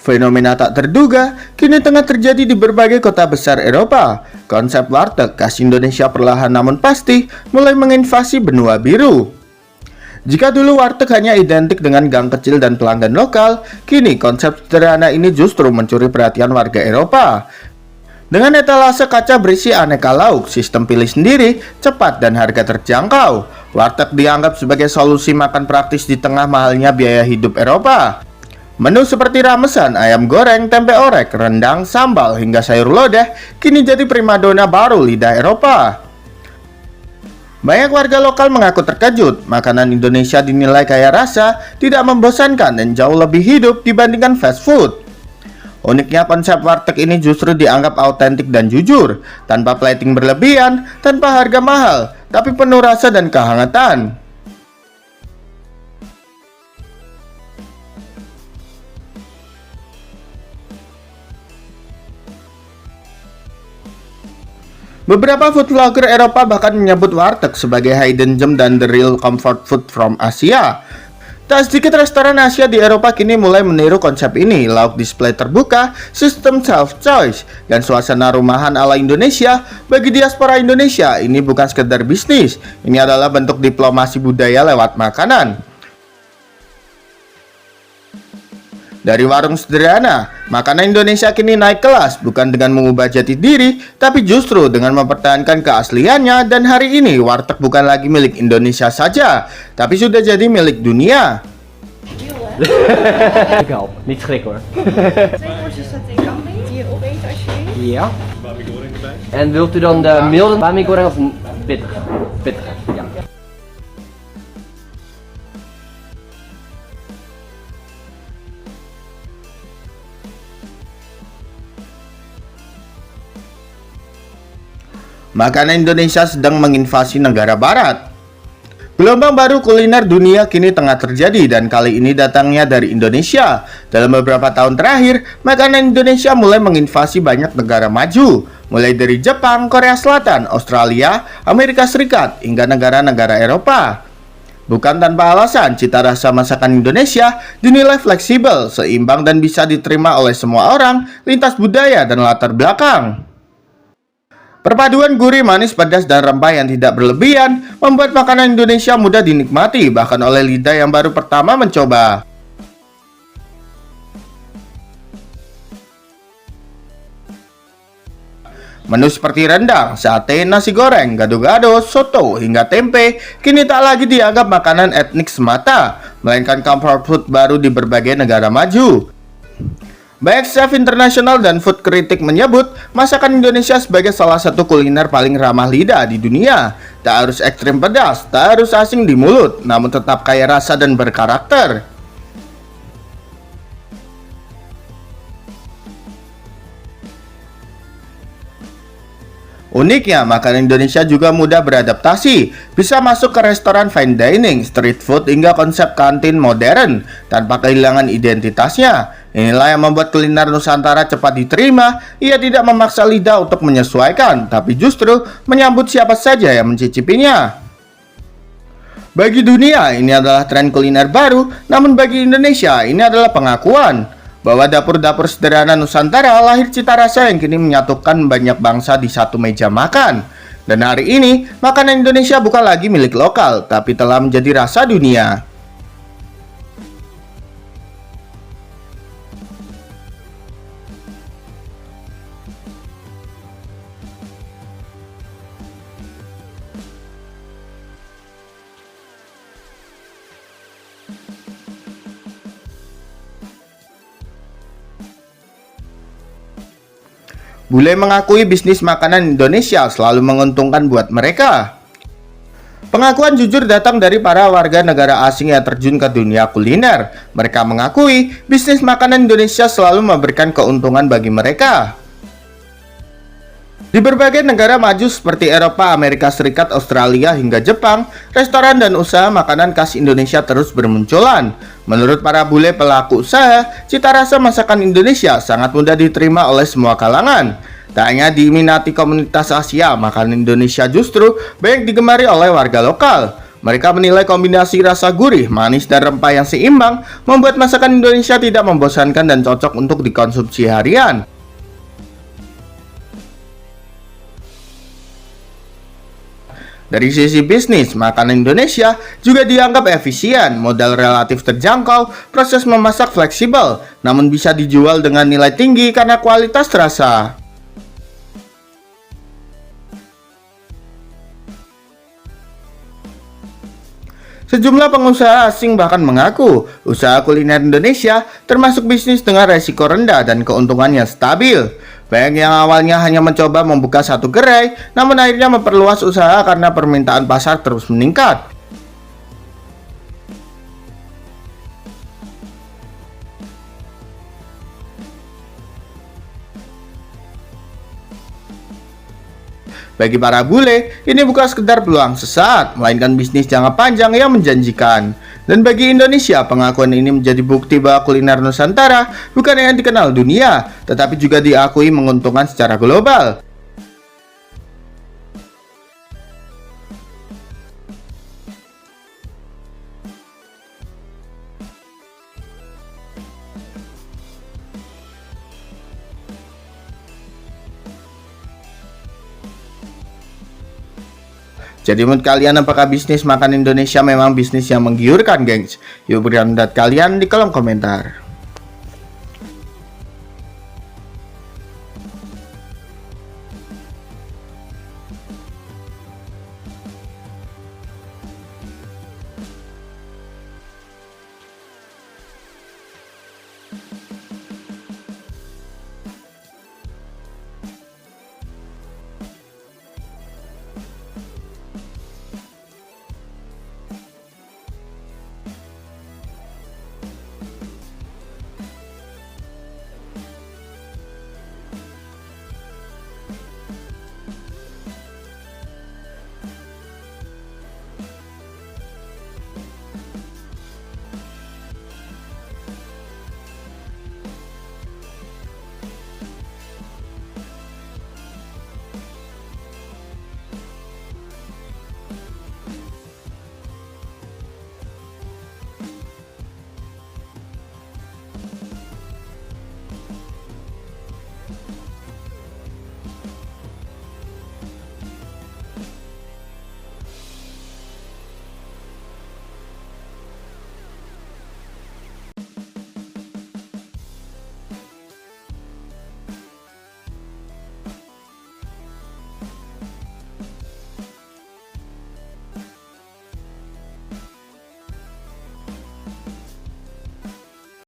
Fenomena tak terduga kini tengah terjadi di berbagai kota besar Eropa. Konsep warteg khas Indonesia perlahan namun pasti mulai menginvasi benua biru. Jika dulu warteg hanya identik dengan gang kecil dan pelanggan lokal, kini konsep sederhana ini justru mencuri perhatian warga Eropa. Dengan etalase kaca berisi aneka lauk, sistem pilih sendiri, cepat dan harga terjangkau, warteg dianggap sebagai solusi makan praktis di tengah mahalnya biaya hidup Eropa. Menu seperti ramesan, ayam goreng, tempe orek, rendang, sambal, hingga sayur lodeh kini jadi primadona baru lidah Eropa. Banyak warga lokal mengaku terkejut, makanan Indonesia dinilai kaya rasa, tidak membosankan dan jauh lebih hidup dibandingkan fast food. Uniknya konsep warteg ini justru dianggap autentik dan jujur, tanpa plating berlebihan, tanpa harga mahal, tapi penuh rasa dan kehangatan. Beberapa food vlogger Eropa bahkan menyebut warteg sebagai hidden gem dan the real comfort food from Asia. Tak sedikit restoran Asia di Eropa kini mulai meniru konsep ini, lauk display terbuka, sistem self-choice, dan suasana rumahan ala Indonesia. Bagi diaspora Indonesia, ini bukan sekedar bisnis, ini adalah bentuk diplomasi budaya lewat makanan. Dari warung sederhana, makanan Indonesia kini naik kelas, bukan dengan mengubah jati diri, tapi justru dengan mempertahankan keasliannya. Dan hari ini, warteg bukan lagi milik Indonesia saja, tapi sudah jadi milik dunia. Ik help, niet schrik hoor. 2 porties saté kambing, die je opeten alsjeblieft. Ja. En wilt u dan de milde bami goreng of pittige? Pittige, ja. Makanan Indonesia sedang menginvasi negara barat. Gelombang baru kuliner dunia kini tengah terjadi dan kali ini datangnya dari Indonesia. Dalam beberapa tahun terakhir, makanan Indonesia mulai menginvasi banyak negara maju, mulai dari Jepang, Korea Selatan, Australia, Amerika Serikat, hingga negara-negara Eropa. Bukan tanpa alasan, cita rasa masakan Indonesia dinilai fleksibel, seimbang dan bisa diterima oleh semua orang, lintas budaya dan latar belakang. Perpaduan gurih, manis, pedas, dan rempah yang tidak berlebihan membuat makanan Indonesia mudah dinikmati, bahkan oleh lidah yang baru pertama mencoba. Menu seperti rendang, sate, nasi goreng, gado-gado, soto, hingga tempe kini tak lagi dianggap makanan etnik semata, melainkan comfort food baru di berbagai negara maju. Banyak chef internasional dan food kritik menyebut masakan Indonesia sebagai salah satu kuliner paling ramah lidah di dunia. Tak harus ekstrim pedas, tak harus asing di mulut, namun tetap kaya rasa dan berkarakter. Uniknya, makanan Indonesia juga mudah beradaptasi, bisa masuk ke restoran fine dining, street food, hingga konsep kantin modern, tanpa kehilangan identitasnya. Inilah yang membuat kuliner Nusantara cepat diterima. Ia tidak memaksa lidah untuk menyesuaikan, tapi justru menyambut siapa saja yang mencicipinya. Bagi dunia, ini adalah tren kuliner baru, namun bagi Indonesia, ini adalah pengakuan bahwa dapur-dapur sederhana Nusantara lahir cita rasa yang kini menyatukan banyak bangsa di satu meja makan. Dan hari ini, makanan Indonesia bukan lagi milik lokal, tapi telah menjadi rasa dunia. Bule mengakui bisnis makanan Indonesia selalu menguntungkan buat mereka. Pengakuan jujur datang dari para warga negara asing yang terjun ke dunia kuliner. Mereka mengakui bisnis makanan Indonesia selalu memberikan keuntungan bagi mereka. Di berbagai negara maju seperti Eropa, Amerika Serikat, Australia, hingga Jepang, restoran dan usaha makanan khas Indonesia terus bermunculan. Menurut para bule pelaku usaha, cita rasa masakan Indonesia sangat mudah diterima oleh semua kalangan. Tak hanya diminati komunitas Asia, makanan Indonesia justru banyak digemari oleh warga lokal. Mereka menilai kombinasi rasa gurih, manis, dan rempah yang seimbang membuat masakan Indonesia tidak membosankan dan cocok untuk dikonsumsi harian. Dari sisi bisnis, makanan Indonesia juga dianggap efisien, modal relatif terjangkau, proses memasak fleksibel, namun bisa dijual dengan nilai tinggi karena kualitas rasa. Sejumlah pengusaha asing bahkan mengaku usaha kuliner Indonesia termasuk bisnis dengan resiko rendah dan keuntungannya stabil. Banyak yang awalnya hanya mencoba membuka satu gerai, namun akhirnya memperluas usaha karena permintaan pasar terus meningkat. Bagi para bule, ini bukan sekedar peluang sesaat, melainkan bisnis jangka panjang yang menjanjikan. Dan bagi Indonesia, pengakuan ini menjadi bukti bahwa kuliner Nusantara bukan hanya dikenal dunia, tetapi juga diakui menguntungkan secara global. Jadi menurut kalian, apakah bisnis makan Indonesia memang bisnis yang menggiurkan, gengs? Yuk berikan pendapat kalian di kolom komentar.